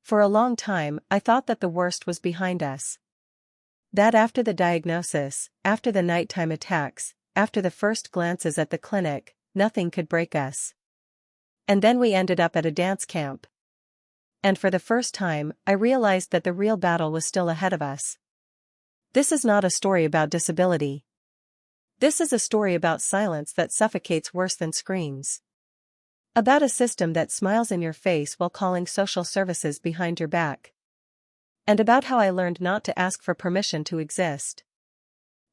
For a long time, I thought that the worst was behind us. That after the diagnosis, after the nighttime attacks, after the first glances at the clinic, nothing could break us. And then we ended up at a dance camp. And for the first time, I realized that the real battle was still ahead of us. This is not a story about disability. This is a story about silence that suffocates worse than screams. About a system that smiles in your face while calling social services behind your back. And about how I learned not to ask for permission to exist.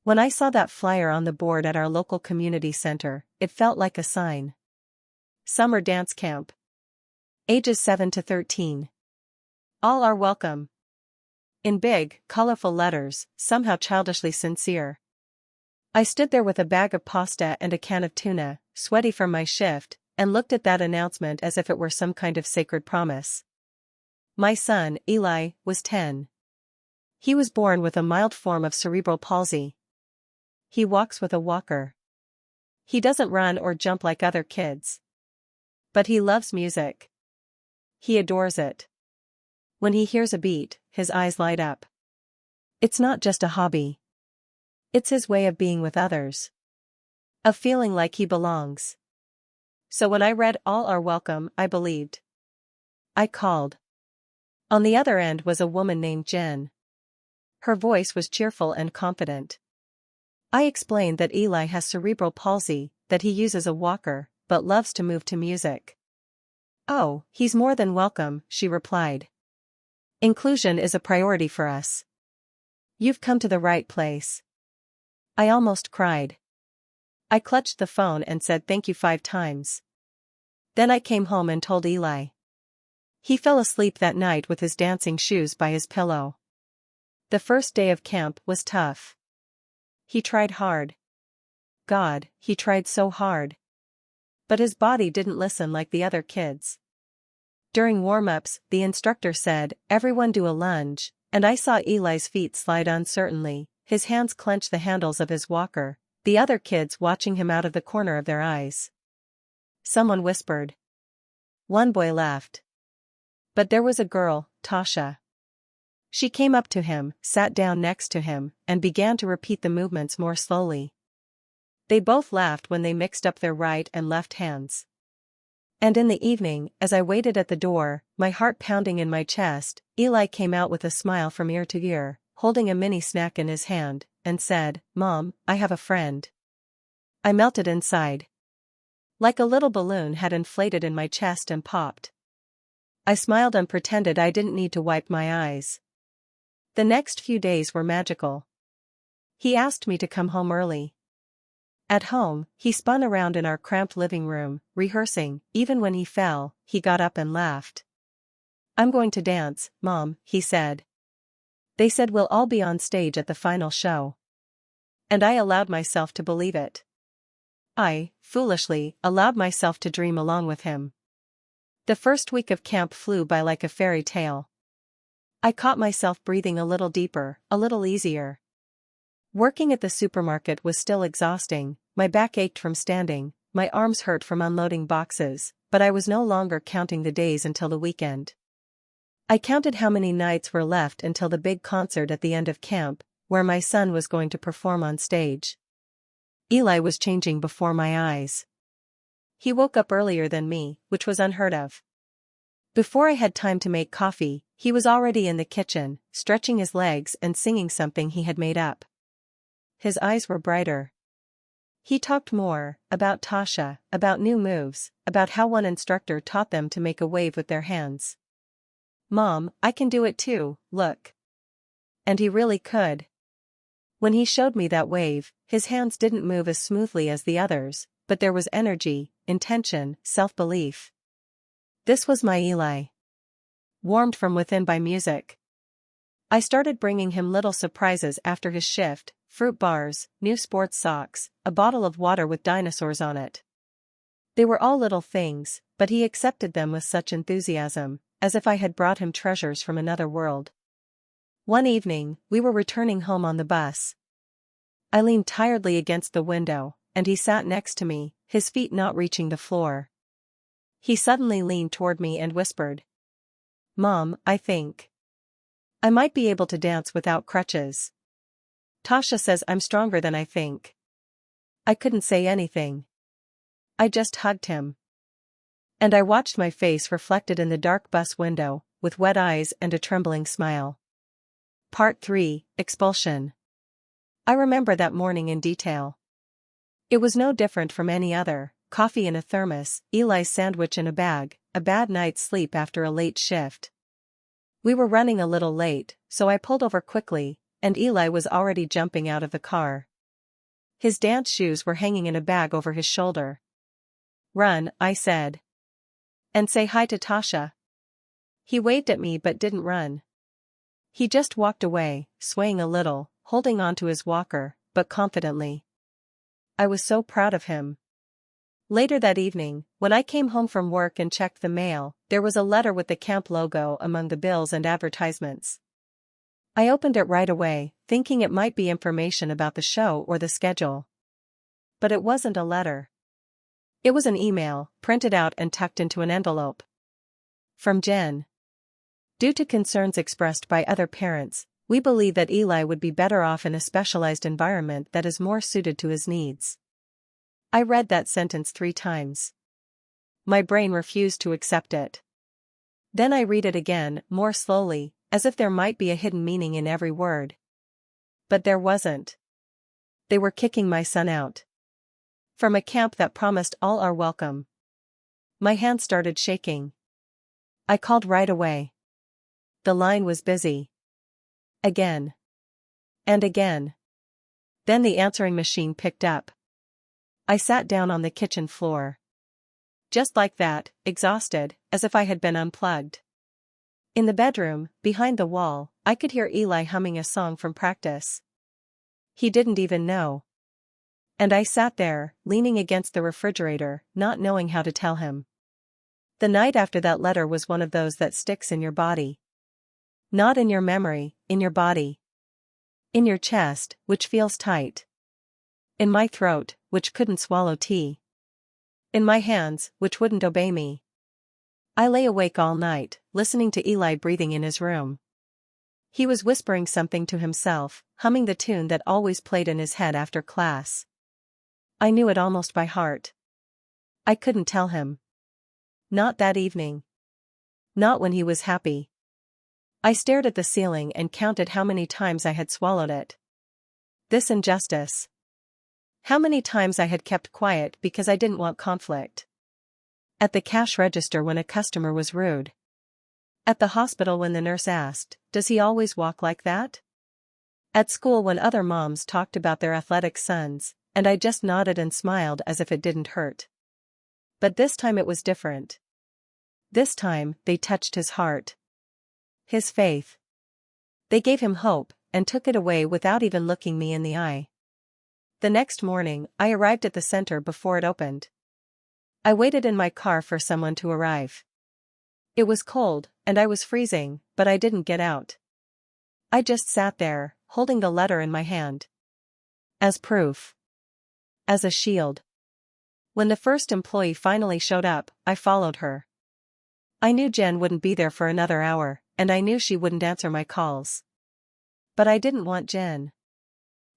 When I saw that flyer on the board at our local community center, it felt like a sign. Summer dance camp. Ages 7 to 13. All are welcome. In big, colorful letters, somehow childishly sincere. I stood there with a bag of pasta and a can of tuna, sweaty from my shift, and looked at that announcement as if it were some kind of sacred promise. My son, Eli, was 10. He was born with a mild form of cerebral palsy. He walks with a walker. He doesn't run or jump like other kids. But he loves music. He adores it. When he hears a beat, his eyes light up. It's not just a hobby. It's his way of being with others. Of feeling like he belongs. So when I read "All are welcome," I believed. I called. On the other end was a woman named Jen. Her voice was cheerful and confident. I explained that Eli has cerebral palsy, that he uses a walker, but loves to move to music. "Oh, he's more than welcome," she replied. "Inclusion is a priority for us. You've come to the right place." I almost cried. I clutched the phone and said thank you 5 times. Then I came home and told Eli. He fell asleep that night with his dancing shoes by his pillow. The first day of camp was tough. He tried hard. God, he tried so hard. But his body didn't listen like the other kids. During warm-ups, the instructor said, "Everyone do a lunge," and I saw Eli's feet slide uncertainly, his hands clench the handles of his walker, the other kids watching him out of the corner of their eyes. Someone whispered. One boy laughed. But there was a girl, Tasha. She came up to him, sat down next to him, and began to repeat the movements more slowly. They both laughed when they mixed up their right and left hands. And in the evening, as I waited at the door, my heart pounding in my chest, Eli came out with a smile from ear to ear, holding a mini snack in his hand, and said, "Mom, I have a friend." I melted inside. Like a little balloon had inflated in my chest and popped. I smiled and pretended I didn't need to wipe my eyes. The next few days were magical. He asked me to come home early. At home, he spun around in our cramped living room, rehearsing. Even when he fell, he got up and laughed. "I'm going to dance, Mom," he said. "They said we'll all be on stage at the final show." And I allowed myself to believe it. I, foolishly, allowed myself to dream along with him. The first week of camp flew by like a fairy tale. I caught myself breathing a little deeper, a little easier. Working at the supermarket was still exhausting, my back ached from standing, my arms hurt from unloading boxes, but I was no longer counting the days until the weekend. I counted how many nights were left until the big concert at the end of camp, where my son was going to perform on stage. Eli was changing before my eyes. He woke up earlier than me, which was unheard of. Before I had time to make coffee, he was already in the kitchen, stretching his legs and singing something he had made up. His eyes were brighter. He talked more, about Tasha, about new moves, about how one instructor taught them to make a wave with their hands. "Mom, I can do it too, look." And he really could. When he showed me that wave, his hands didn't move as smoothly as the others, but there was energy, intention, self-belief. This was my Eli. Warmed from within by music. I started bringing him little surprises after his shift, fruit bars, new sports socks, a bottle of water with dinosaurs on it. They were all little things, but he accepted them with such enthusiasm, as if I had brought him treasures from another world. One evening, we were returning home on the bus. I leaned tiredly against the window, and he sat next to me, his feet not reaching the floor. He suddenly leaned toward me and whispered, Mom, I think I might be able to dance without crutches. Tasha says I'm stronger than I think. I couldn't say anything. I just hugged him. And I watched my face reflected in the dark bus window, with wet eyes and a trembling smile. Part 3, Expulsion. I remember that morning in detail. It was no different from any other: coffee in a thermos, Eli's sandwich in a bag, a bad night's sleep after a late shift. We were running a little late, so I pulled over quickly, and Eli was already jumping out of the car. His dance shoes were hanging in a bag over his shoulder. "Run," I said. "And say hi to Tasha." He waved at me but didn't run. He just walked away, swaying a little, holding onto his walker, but confidently. I was so proud of him. Later that evening, when I came home from work and checked the mail, there was a letter with the camp logo among the bills and advertisements. I opened it right away, thinking it might be information about the show or the schedule. But it wasn't a letter. It was an email, printed out and tucked into an envelope. From Jen. Due to concerns expressed by other parents, we believe that Eli would be better off in a specialized environment that is more suited to his needs. I read that sentence 3 times. My brain refused to accept it. Then I read it again, more slowly, as if there might be a hidden meaning in every word. But there wasn't. They were kicking my son out. From a camp that promised all our welcome. My hand started shaking. I called right away. The line was busy. Again. And again. Then the answering machine picked up. I sat down on the kitchen floor. Just like that, exhausted, as if I had been unplugged. In the bedroom, behind the wall, I could hear Eli humming a song from practice. He didn't even know. And I sat there, leaning against the refrigerator, not knowing how to tell him. The night after that letter was one of those that sticks in your body. Not in your memory, in your body. In your chest, which feels tight. In my throat, which couldn't swallow tea. In my hands, which wouldn't obey me. I lay awake all night, listening to Eli breathing in his room. He was whispering something to himself, humming the tune that always played in his head after class. I knew it almost by heart. I couldn't tell him. Not that evening. Not when he was happy. I stared at the ceiling and counted how many times I had swallowed it. This injustice. How many times I had kept quiet because I didn't want conflict. At the cash register when a customer was rude. At the hospital when the nurse asked, "Does he always walk like that?" At school when other moms talked about their athletic sons, and I just nodded and smiled as if it didn't hurt. But this time it was different. This time, they touched his heart. His faith. They gave him hope, and took it away without even looking me in the eye. The next morning, I arrived at the center before it opened. I waited in my car for someone to arrive. It was cold, and I was freezing, but I didn't get out. I just sat there, holding the letter in my hand. As proof. As a shield. When the first employee finally showed up, I followed her. I knew Jen wouldn't be there for another hour, and I knew she wouldn't answer my calls. But I didn't want Jen.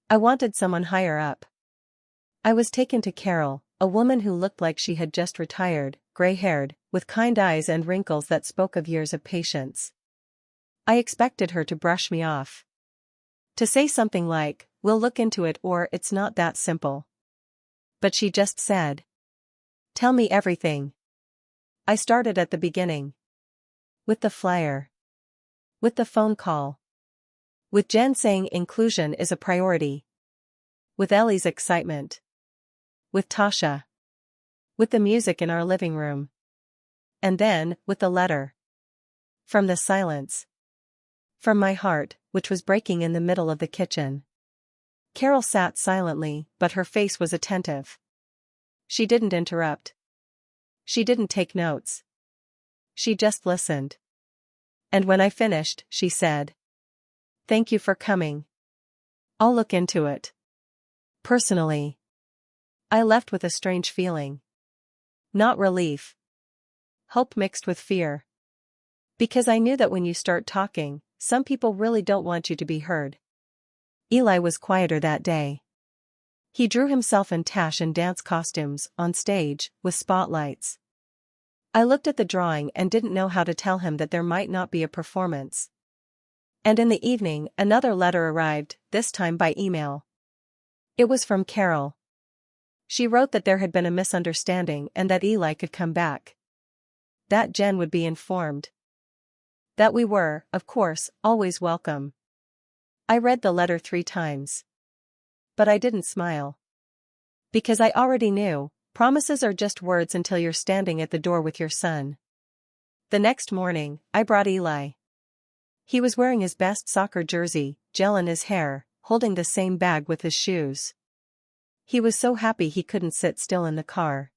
I wanted someone higher up. I was taken to Carol, a woman who looked like she had just retired, gray-haired, with kind eyes and wrinkles that spoke of years of patience. I expected her to brush me off. To say something like, "We'll look into it," or "It's not that simple." But she just said, "Tell me everything." I started at the beginning. With the flyer. With the phone call. With Jen saying inclusion is a priority. With Ellie's excitement. With Tasha. With the music in our living room. And then, with the letter. From the silence. From my heart, which was breaking in the middle of the kitchen. Carol sat silently, but her face was attentive. She didn't interrupt. She didn't take notes. She just listened. And when I finished, she said, "Thank you for coming. I'll look into it." Personally. I left with a strange feeling. Not relief. Hope mixed with fear. Because I knew that when you start talking, some people really don't want you to be heard. Eli was quieter that day. He drew himself in Tash and dance costumes, on stage, with spotlights. I looked at the drawing and didn't know how to tell him that there might not be a performance. And in the evening, another letter arrived, this time by email. It was from Carol. She wrote that there had been a misunderstanding and that Eli could come back. That Jen would be informed. That we were, of course, always welcome. I read the letter 3 times. But I didn't smile. Because I already knew, promises are just words until you're standing at the door with your son. The next morning, I brought Eli. He was wearing his best soccer jersey, gel in his hair, holding the same bag with his shoes. He was so happy he couldn't sit still in the car.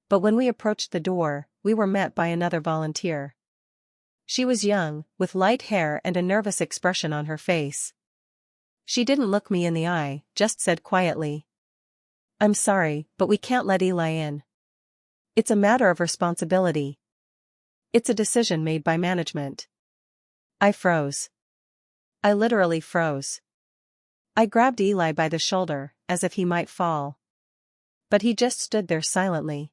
But when we approached the door, we were met by another volunteer. She was young, with light hair and a nervous expression on her face. She didn't look me in the eye, just said quietly, "I'm sorry, but we can't let Eli in. It's a matter of responsibility. It's a decision made by management." I froze. I literally froze. I grabbed Eli by the shoulder, as if he might fall. But he just stood there silently.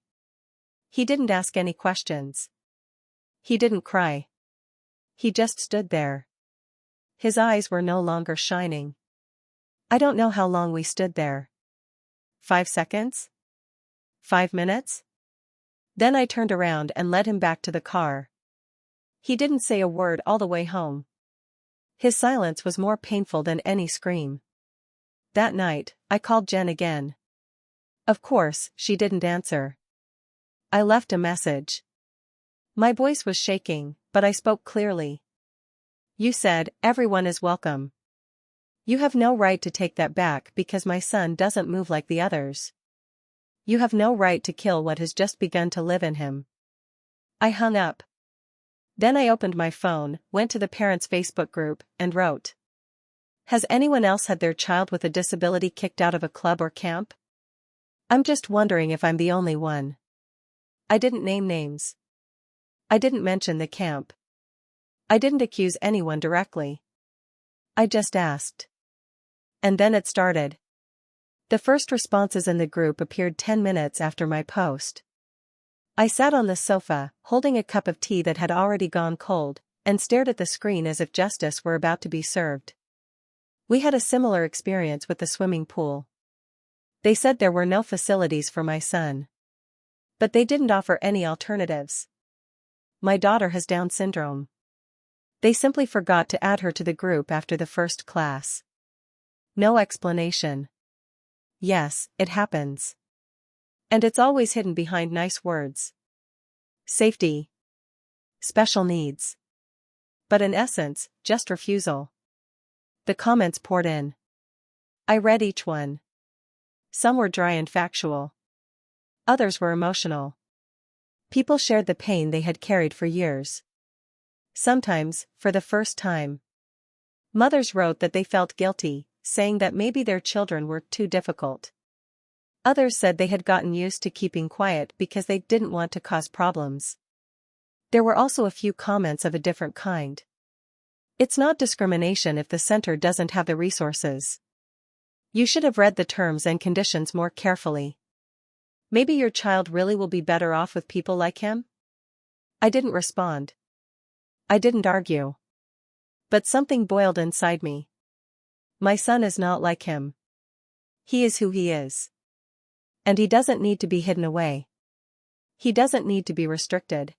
He didn't ask any questions. He didn't cry. He just stood there. His eyes were no longer shining. I don't know how long we stood there. 5 seconds? 5 minutes? Then I turned around and led him back to the car. He didn't say a word all the way home. His silence was more painful than any scream. That night, I called Jen again. Of course, she didn't answer. I left a message. My voice was shaking, but I spoke clearly. You said, everyone is welcome. You have no right to take that back because my son doesn't move like the others. You have no right to kill what has just begun to live in him. I hung up. Then I opened my phone, went to the parents' Facebook group, and wrote. Has anyone else had their child with a disability kicked out of a club or camp? I'm just wondering if I'm the only one. I didn't name names. I didn't mention the camp. I didn't accuse anyone directly. I just asked. And then it started. The first responses in the group appeared 10 minutes after my post. I sat on the sofa, holding a cup of tea that had already gone cold, and stared at the screen as if justice were about to be served. We had a similar experience with the swimming pool. They said there were no facilities for my son. But they didn't offer any alternatives. My daughter has Down syndrome. They simply forgot to add her to the group after the first class. No explanation. Yes, it happens. And it's always hidden behind nice words. Safety. Special needs. But in essence, just refusal. The comments poured in. I read each one. Some were dry and factual. Others were emotional. People shared the pain they had carried for years. Sometimes, for the first time. Mothers wrote that they felt guilty, saying that maybe their children were too difficult. Others said they had gotten used to keeping quiet because they didn't want to cause problems. There were also a few comments of a different kind. It's not discrimination if the center doesn't have the resources. You should have read the terms and conditions more carefully. Maybe your child really will be better off with people like him? I didn't respond. I didn't argue. But something boiled inside me. My son is not like him. He is who he is. And he doesn't need to be hidden away. He doesn't need to be restricted.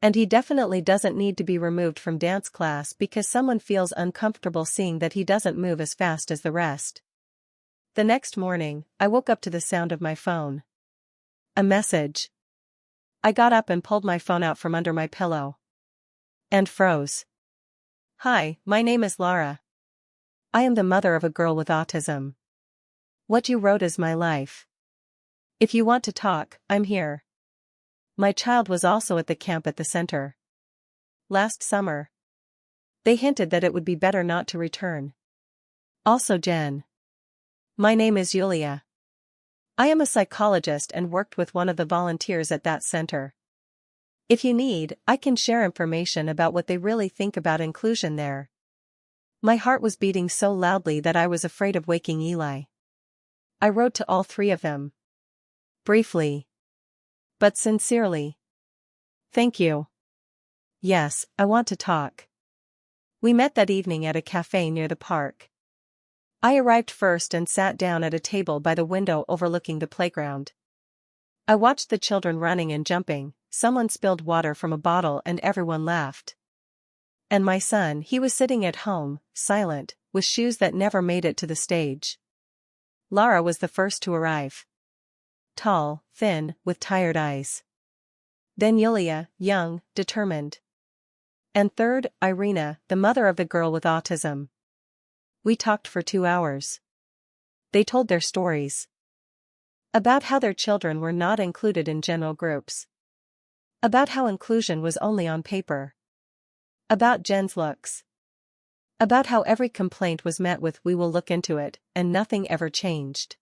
And he definitely doesn't need to be removed from dance class because someone feels uncomfortable seeing that he doesn't move as fast as the rest. The next morning, I woke up to the sound of my phone. A message. I got up and pulled my phone out from under my pillow. And froze. Hi, my name is Laura. I am the mother of a girl with autism. What you wrote is my life. If you want to talk, I'm here. My child was also at the camp at the center. Last summer. They hinted that it would be better not to return. Also Jen. My name is Yulia. I am a psychologist and worked with one of the volunteers at that center. If you need, I can share information about what they really think about inclusion there. My heart was beating so loudly that I was afraid of waking Eli. I wrote to all three of them. Briefly. But sincerely. Thank you. Yes, I want to talk. We met that evening at a cafe near the park. I arrived first and sat down at a table by the window overlooking the playground. I watched the children running and jumping. Someone spilled water from a bottle and everyone laughed. And my son, he was sitting at home, silent, with shoes that never made it to the stage. Lara was the first to arrive. Tall, thin, with tired eyes. Then Yulia, young, determined. And third, Irina, the mother of the girl with autism. We talked for 2 hours. They told their stories. About how their children were not included in general groups. About how inclusion was only on paper. About Jen's looks. About how every complaint was met with "we will look into it," and nothing ever changed.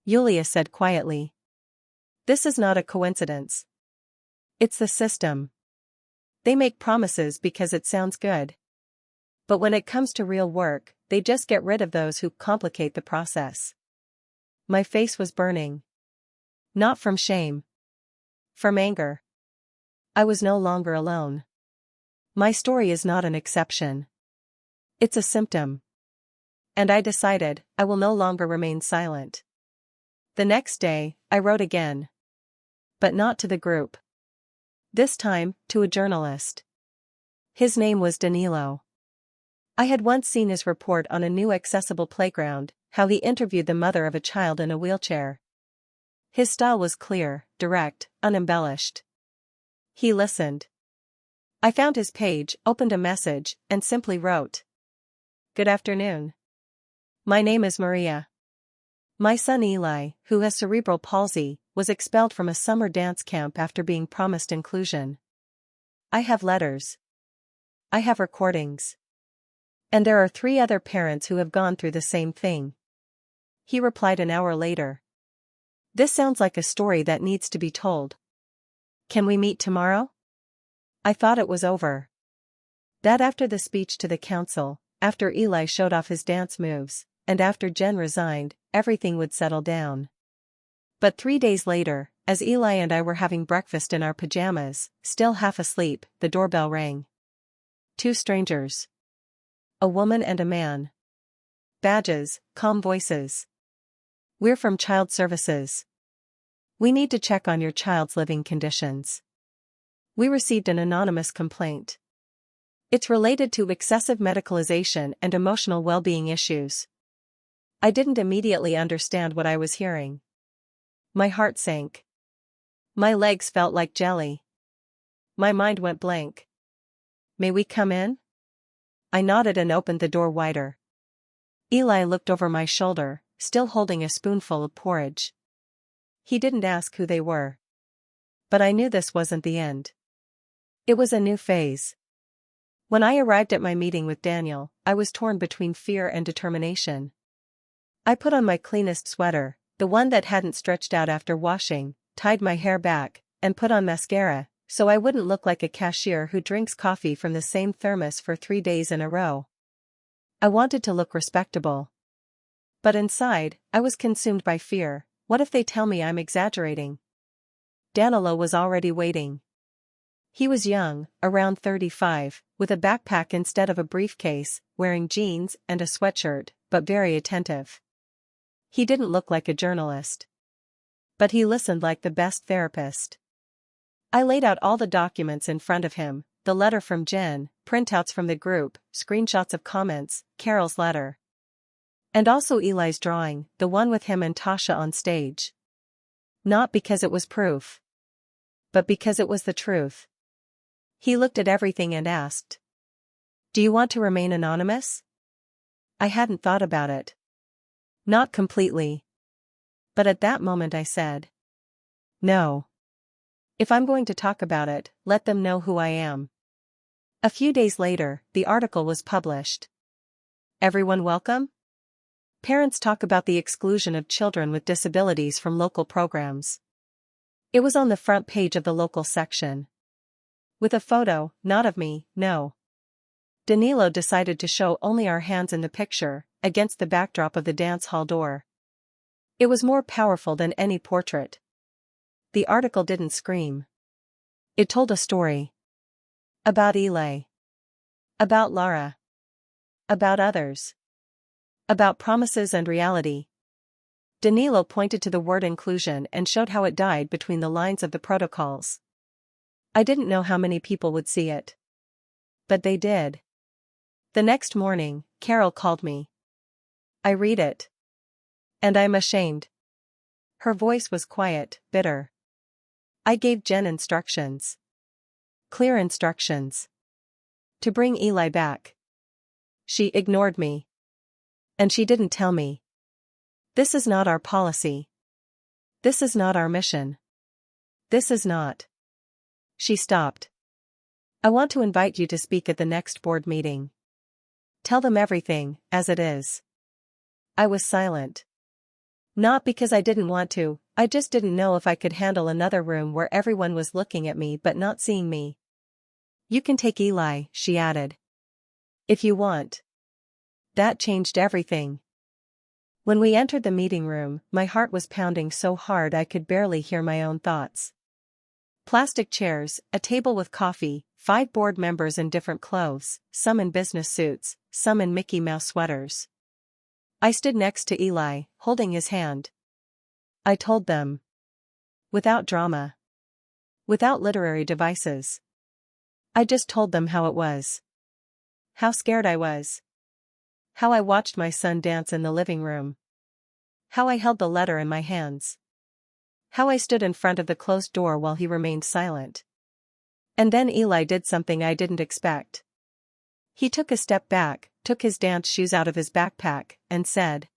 Yulia said quietly. This is not a coincidence. It's the system. They make promises because it sounds good. But when it comes to real work, they just get rid of those who complicate the process. My face was burning. Not from shame. From anger. I was no longer alone. My story is not an exception. It's a symptom. And I decided, I will no longer remain silent. The next day, I wrote again. But not to the group. This time, to a journalist. His name was Danilo. I had once seen his report on a new accessible playground, how he interviewed the mother of a child in a wheelchair. His style was clear, direct, unembellished. He listened. I found his page, opened a message, and simply wrote. Good afternoon. My name is Maria. My son Eli, who has cerebral palsy, was expelled from a summer dance camp after being promised inclusion. I have letters. I have recordings. And there are 3 other parents who have gone through the same thing. He replied an hour later. This sounds like a story that needs to be told. Can we meet tomorrow? I thought it was over. That after the speech to the council, after Eli showed off his dance moves, and after Jen resigned, everything would settle down. But 3 days later, as Eli and I were having breakfast in our pajamas, still half asleep, the doorbell rang. 2 strangers. A woman and a man. Badges, calm voices. We're from Child Services. We need to check on your child's living conditions. We received an anonymous complaint. It's related to excessive medicalization and emotional well-being issues. I didn't immediately understand what I was hearing. My heart sank. My legs felt like jelly. My mind went blank. May we come in? I nodded and opened the door wider. Eli looked over my shoulder, still holding a spoonful of porridge. He didn't ask who they were. But I knew this wasn't the end. It was a new phase. When I arrived at my meeting with Daniel, I was torn between fear and determination. I put on my cleanest sweater, the one that hadn't stretched out after washing, tied my hair back, and put on mascara, so I wouldn't look like a cashier who drinks coffee from the same thermos for 3 days in a row. I wanted to look respectable. But inside, I was consumed by fear. What if they tell me I'm exaggerating? Danilo was already waiting. He was young, around 35, with a backpack instead of a briefcase, wearing jeans and a sweatshirt, but very attentive. He didn't look like a journalist. But he listened like the best therapist. I laid out all the documents in front of him, the letter from Jen, printouts from the group, screenshots of comments, Carol's letter. And also Eli's drawing, the one with him and Tasha on stage. Not because it was proof. But because it was the truth. He looked at everything and asked. Do you want to remain anonymous? I hadn't thought about it. Not completely. But at that moment I said. No. If I'm going to talk about it, let them know who I am. A few days later, the article was published. Everyone welcome? Parents talk about the exclusion of children with disabilities from local programs. It was on the front page of the local section. With a photo, not of me, no. Danilo decided to show only our hands in the picture, against the backdrop of the dance hall door. It was more powerful than any portrait. The article didn't scream. It told a story. About Eli. About Lara. About others. About promises and reality. Danilo pointed to the word inclusion and showed how it died between the lines of the protocols. I didn't know how many people would see it. But they did. The next morning, Carol called me. I read it. And I'm ashamed. Her voice was quiet, bitter. I gave Jen instructions. Clear instructions. To bring Eli back. She ignored me. And she didn't tell me. This is not our policy. This is not our mission. This is not. She stopped. I want to invite you to speak at the next board meeting. Tell them everything, as it is. I was silent. Not because I didn't want to, I just didn't know if I could handle another room where everyone was looking at me but not seeing me. You can take Eli, she added. If you want. That changed everything. When we entered the meeting room, my heart was pounding so hard I could barely hear my own thoughts. Plastic chairs, a table with coffee, 5 board members in different clothes, some in business suits, some in Mickey Mouse sweaters. I stood next to Eli, holding his hand. I told them. Without drama. Without literary devices. I just told them how it was. How scared I was. How I watched my son dance in the living room. How I held the letter in my hands. How I stood in front of the closed door while he remained silent. And then Eli did something I didn't expect. He took a step back, took his dance shoes out of his backpack, and said,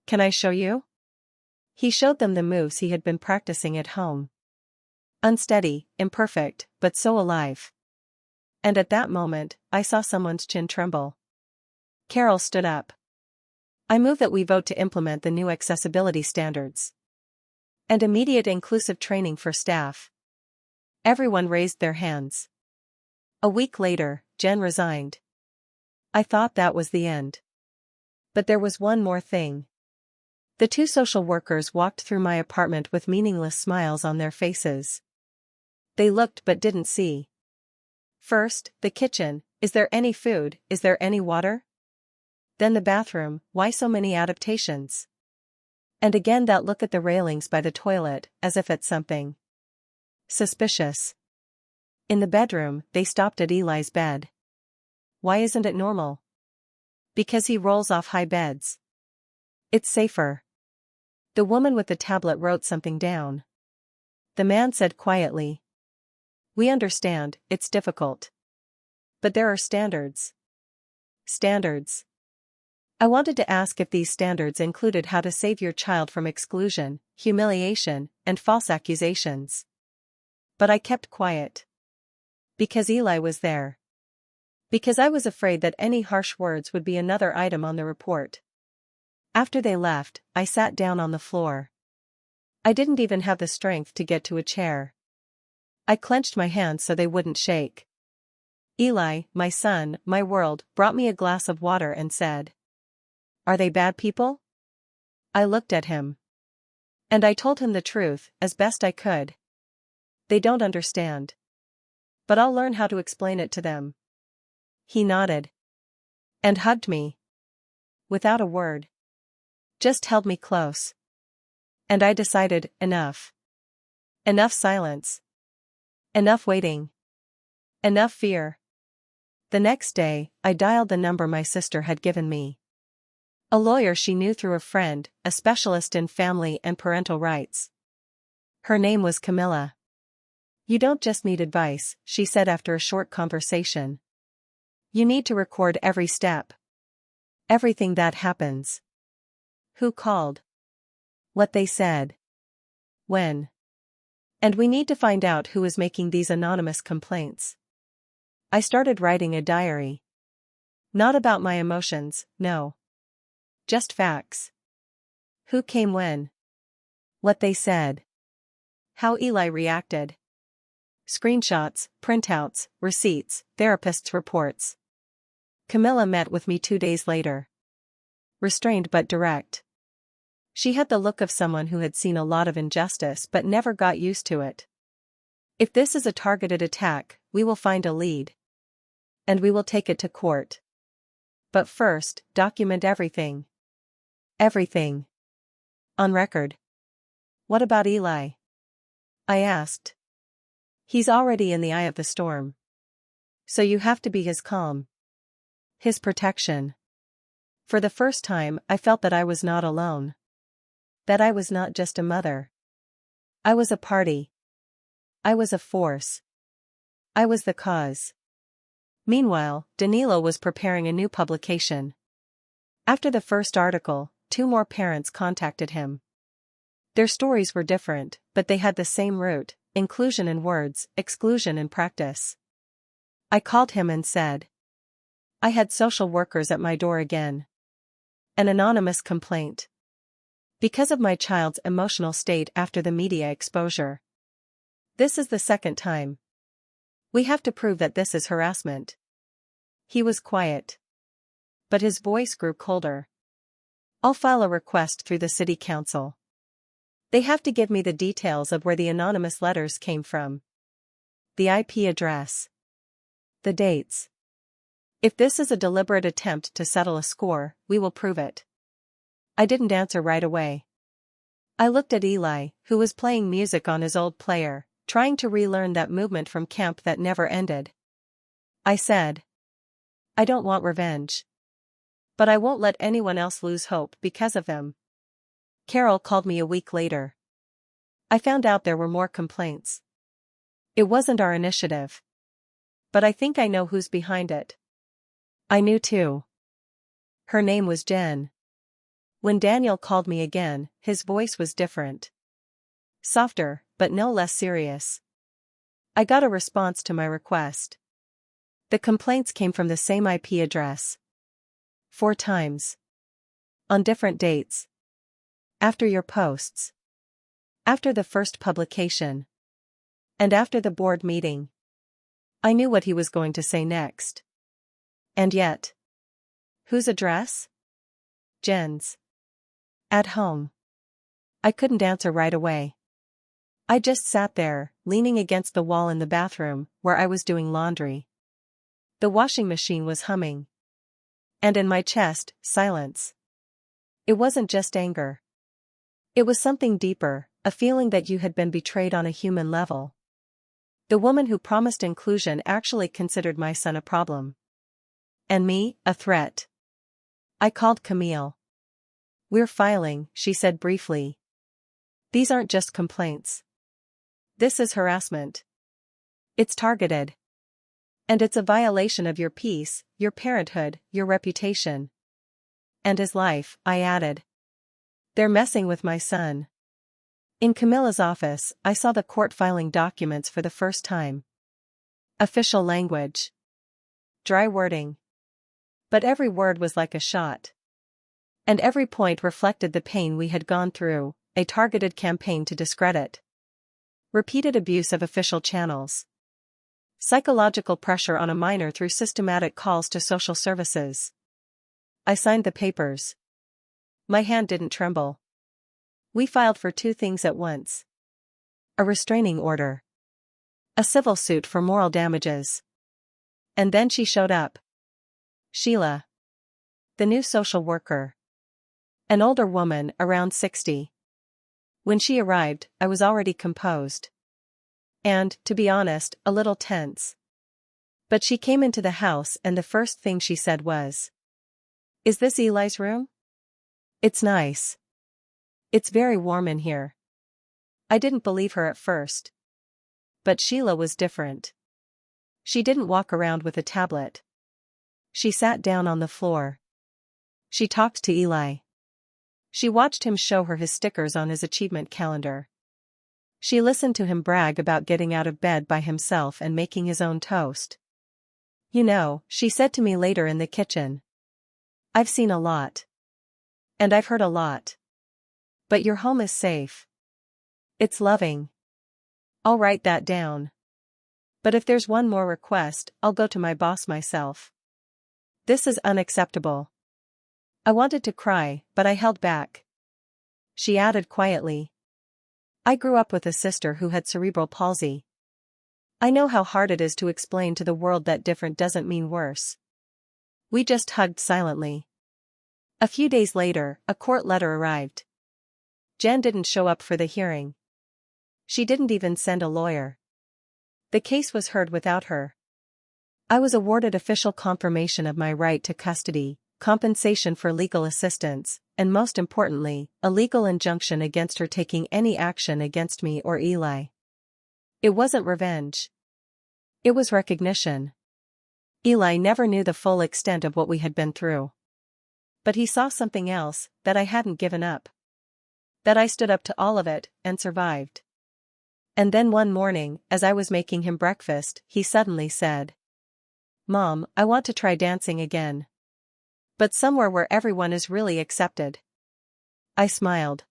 "Can I show you?" He showed them the moves he had been practicing at home. Unsteady, imperfect, but so alive. And at that moment, I saw someone's chin tremble. Carol stood up. I move that we vote to implement the new accessibility standards. And immediate inclusive training for staff. Everyone raised their hands. A week later, Jen resigned. I thought that was the end. But there was one more thing. The 2 social workers walked through my apartment with meaningless smiles on their faces. They looked but didn't see. First, the kitchen, is there any food, is there any water? Then the bathroom, why so many adaptations? And again that look at the railings by the toilet, as if at something suspicious. In the bedroom, they stopped at Eli's bed. Why isn't it normal? Because he rolls off high beds. It's safer. The woman with the tablet wrote something down. The man said quietly, "We understand, it's difficult. But there are standards." Standards. I wanted to ask if these standards included how to save your child from exclusion, humiliation, and false accusations. But I kept quiet. Because Eli was there. Because I was afraid that any harsh words would be another item on the report. After they left, I sat down on the floor. I didn't even have the strength to get to a chair. I clenched my hands so they wouldn't shake. Eli, my son, my world, brought me a glass of water and said, "Are they bad people?" I looked at him. And I told him the truth, as best I could. They don't understand. But I'll learn how to explain it to them. He nodded. And hugged me. Without a word. Just held me close. And I decided, enough. Enough silence. Enough waiting. Enough fear. The next day, I dialed the number my sister had given me. A lawyer she knew through a friend, a specialist in family and parental rights. Her name was Camilla. "You don't just need advice," she said after a short conversation. "You need to record every step. Everything that happens. Who called. What they said. When. And we need to find out who is making these anonymous complaints." I started writing a diary. Not about my emotions, no. Just facts. Who came when. What they said. How Eli reacted. Screenshots, printouts, receipts, therapist's reports. Camilla met with me 2 days later. Restrained but direct. She had the look of someone who had seen a lot of injustice but never got used to it. If this is a targeted attack, we will find a lead. And we will take it to court. But first, document everything. Everything. On record. What about Eli? I asked. He's already in the eye of the storm. So you have to be his calm. His protection. For the first time, I felt that I was not alone. That I was not just a mother. I was a party. I was a force. I was the cause. Meanwhile, Danilo was preparing a new publication. After the first article, 2 more parents contacted him. Their stories were different, but they had the same root: inclusion in words, exclusion in practice. I called him and said, I had social workers at my door again. An anonymous complaint. Because of my child's emotional state after the media exposure. This is the second time. We have to prove that this is harassment. He was quiet. But his voice grew colder. I'll file a request through the city council. They have to give me the details of where the anonymous letters came from. The IP address. The dates. If this is a deliberate attempt to settle a score, we will prove it. I didn't answer right away. I looked at Eli, who was playing music on his old player, trying to relearn that movement from camp that never ended. I said, I don't want revenge. But I won't let anyone else lose hope because of them. Carol called me a week later. I found out there were more complaints. It wasn't our initiative. But I think I know who's behind it. I knew too. Her name was Jen. When Daniel called me again, his voice was different. Softer, but no less serious. I got a response to my request. The complaints came from the same IP address. 4 times. On different dates. After your posts. After the first publication. And after the board meeting. I knew what he was going to say next. And yet. Whose address? Jen's. At home. I couldn't answer right away. I just sat there, leaning against the wall in the bathroom, where I was doing laundry. The washing machine was humming. And in my chest, silence. It wasn't just anger. It was something deeper, a feeling that you had been betrayed on a human level. The woman who promised inclusion actually considered my son a problem. And me, a threat. I called Camille. We're filing, she said briefly. These aren't just complaints. This is harassment. It's targeted. And it's a violation of your peace, your parenthood, your reputation. And his life, I added. They're messing with my son. In Camilla's office, I saw the court filing documents for the first time. Official language. Dry wording. But every word was like a shot. And every point reflected the pain we had gone through, a targeted campaign to discredit. Repeated abuse of official channels. Psychological pressure on a minor through systematic calls to social services. I signed the papers. My hand didn't tremble. We filed for 2 things at once. A restraining order. A civil suit for moral damages. And then she showed up. Sheila. The new social worker. An older woman, around 60. When she arrived, I was already composed. And, to be honest, a little tense. But she came into the house and the first thing she said was, Is this Eli's room? It's nice. It's very warm in here. I didn't believe her at first. But Sheila was different. She didn't walk around with a tablet. She sat down on the floor. She talked to Eli. She watched him show her his stickers on his achievement calendar. She listened to him brag about getting out of bed by himself and making his own toast. You know, she said to me later in the kitchen. I've seen a lot. And I've heard a lot. But your home is safe. It's loving. I'll write that down. But if there's one more request, I'll go to my boss myself. This is unacceptable. I wanted to cry, but I held back. She added quietly. I grew up with a sister who had cerebral palsy. I know how hard it is to explain to the world that different doesn't mean worse. We just hugged silently. A few days later, a court letter arrived. Jen didn't show up for the hearing. She didn't even send a lawyer. The case was heard without her. I was awarded official confirmation of my right to custody, compensation for legal assistance, and most importantly, a legal injunction against her taking any action against me or Eli. It wasn't revenge. It was recognition. Eli never knew the full extent of what we had been through. But he saw something else, that I hadn't given up. That I stood up to all of it, and survived. And then one morning, as I was making him breakfast, he suddenly said, "Mom, I want to try dancing again. But somewhere where everyone is really accepted." I smiled.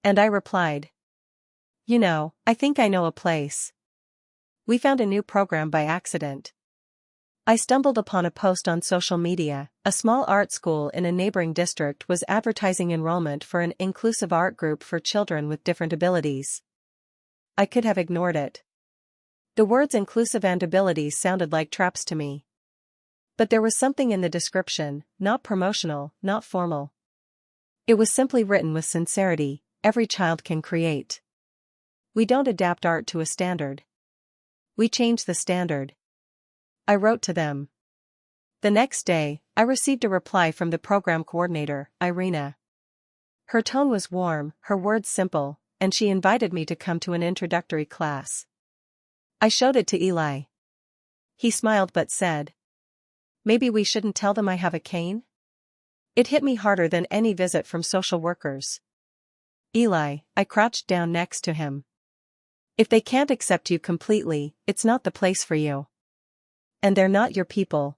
And I replied, "You know, I think I know a place." We found a new program by accident. I stumbled upon a post on social media. A small art school in a neighboring district was advertising enrollment for an inclusive art group for children with different abilities. I could have ignored it. The words inclusive and abilities sounded like traps to me. But there was something in the description, not promotional, not formal. It was simply written with sincerity. Every child can create. We don't adapt art to a standard. We change the standard. I wrote to them. The next day, I received a reply from the program coordinator, Irina. Her tone was warm, her words simple, and she invited me to come to an introductory class. I showed it to Eli. He smiled but said, "Maybe we shouldn't tell them I have a cane?" It hit me harder than any visit from social workers. "Eli," I crouched down next to him. "If they can't accept you completely, it's not the place for you. And they're not your people."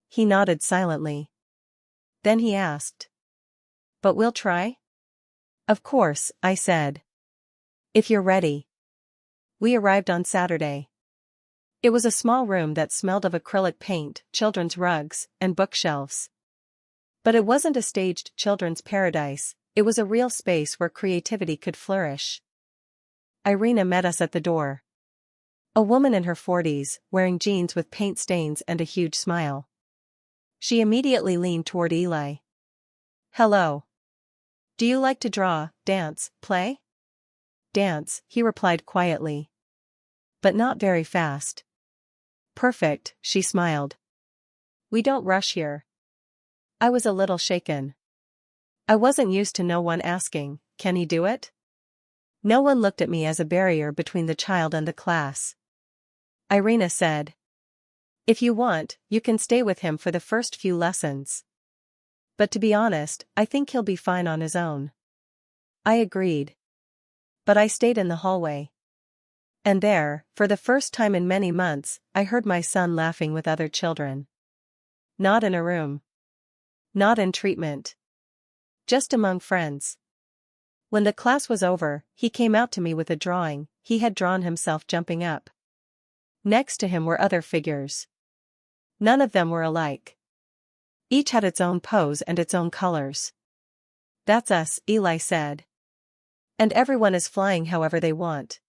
He nodded silently. Then he asked, "But we'll try?" "Of course," I said. "If you're ready." We arrived on Saturday. It was a small room that smelled of acrylic paint, children's rugs, and bookshelves. But it wasn't a staged children's paradise, it was a real space where creativity could flourish. Irina met us at the door. A woman in her 40s, wearing jeans with paint stains and a huge smile. She immediately leaned toward Eli. "Hello. Do you like to draw, dance, play?" "Dance," he replied quietly. "But not very fast." "Perfect," she smiled. "We don't rush here." I was a little shaken. I wasn't used to no one asking, "Can he do it?" No one looked at me as a barrier between the child and the class. Irina said, "If you want, you can stay with him for the first few lessons. But to be honest, I think he'll be fine on his own." I agreed. But I stayed in the hallway. And there, for the first time in many months, I heard my son laughing with other children. Not in a room. Not in treatment. Just among friends. When the class was over, he came out to me with a drawing. He had drawn himself jumping up. Next to him were other figures. None of them were alike. Each had its own pose and its own colors. "That's us," Eli said. "And everyone is flying however they want."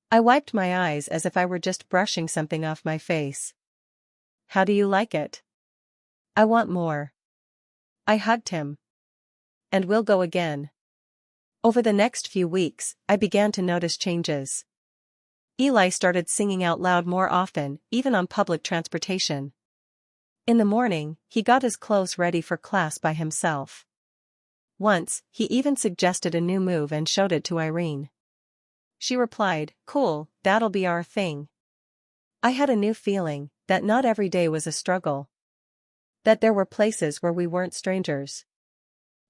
I wiped my eyes as if I were just brushing something off my face. "How do you like it?" "I want more." I hugged him. "And we'll go again." Over the next few weeks, I began to notice changes. Eli started singing out loud more often, even on public transportation. In the morning, he got his clothes ready for class by himself. Once, he even suggested a new move and showed it to Irene. She replied, "Cool, that'll be our thing." I had a new feeling, that not every day was a struggle. That there were places where we weren't strangers.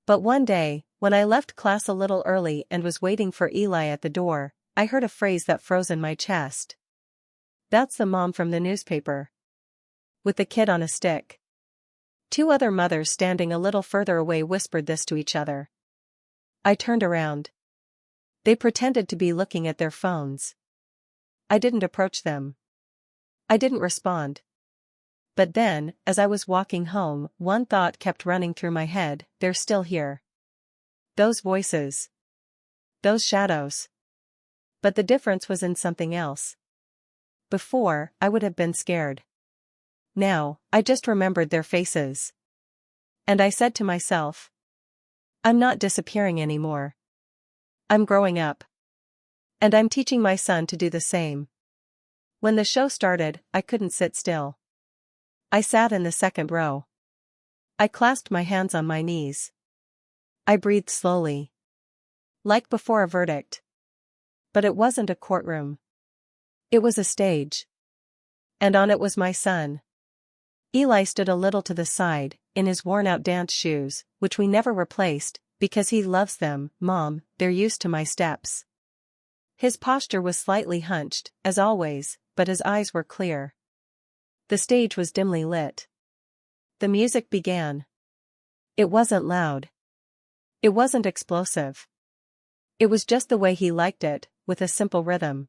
But one day, when I left class a little early and was waiting for Eli at the door, I heard a phrase that froze in my chest. "That's the mom from the newspaper. With the kid on a stick." Two other mothers standing a little further away whispered this to each other. I turned around. They pretended to be looking at their phones. I didn't approach them. I didn't respond. But then, as I was walking home, one thought kept running through my head: they're still here. Those voices. Those shadows. But the difference was in something else. Before, I would have been scared. Now, I just remembered their faces. And I said to myself, I'm not disappearing anymore. I'm growing up. And I'm teaching my son to do the same. When the show started, I couldn't sit still. I sat in the second row. I clasped my hands on my knees. I breathed slowly. Like before a verdict. But it wasn't a courtroom. It was a stage. And on it was my son. Eli stood a little to the side, in his worn-out dance shoes, which we never replaced, because he loves them. Mom, they're used to my steps. His posture was slightly hunched, as always, but his eyes were clear. The stage was dimly lit. The music began. It wasn't loud. It wasn't explosive. It was just the way he liked it, with a simple rhythm.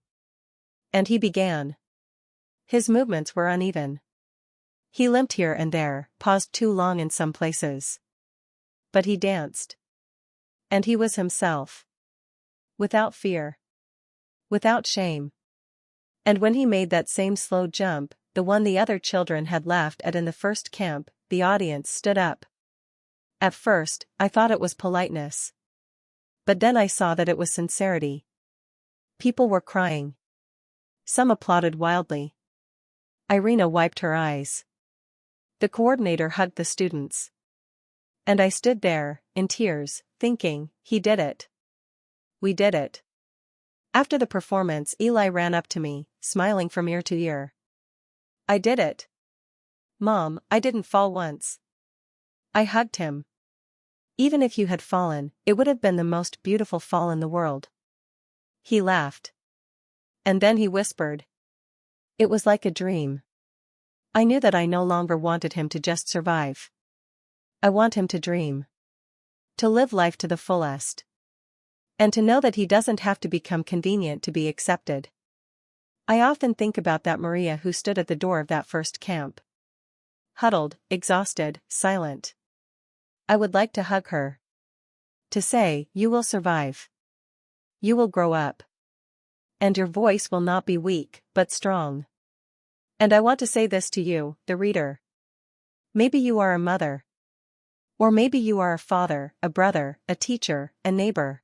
And he began. His movements were uneven. He limped here and there, paused too long in some places. But he danced. And he was himself. Without fear. Without shame. And when he made that same slow jump, the one the other children had laughed at in the first camp, the audience stood up. At first, I thought it was politeness. But then I saw that it was sincerity. People were crying. Some applauded wildly. Irina wiped her eyes. The coordinator hugged the students. And I stood there, in tears, thinking, he did it. We did it. After the performance, Eli ran up to me, smiling from ear to ear. I did it. Mom, I didn't fall once. I hugged him. Even if you had fallen, it would have been the most beautiful fall in the world. He laughed. And then he whispered. It was like a dream. I knew that I no longer wanted him to just survive. I want him to dream. To live life to the fullest. And to know that he doesn't have to become convenient to be accepted. I often think about that Maria who stood at the door of that first camp. Huddled, exhausted, silent. I would like to hug her. To say, you will survive. You will grow up. And your voice will not be weak, but strong. And I want to say this to you, the reader. Maybe you are a mother. Or maybe you are a father, a brother, a teacher, a neighbor.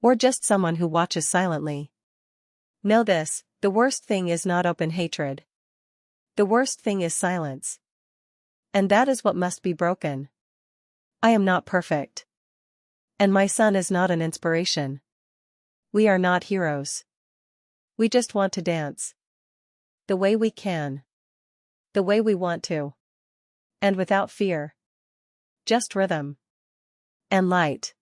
Or just someone who watches silently. Know this, the worst thing is not open hatred. The worst thing is silence. And that is what must be broken. I am not perfect. And my son is not an inspiration. We are not heroes. We just want to dance. The way we can. The way we want to. And without fear. Just rhythm. And light.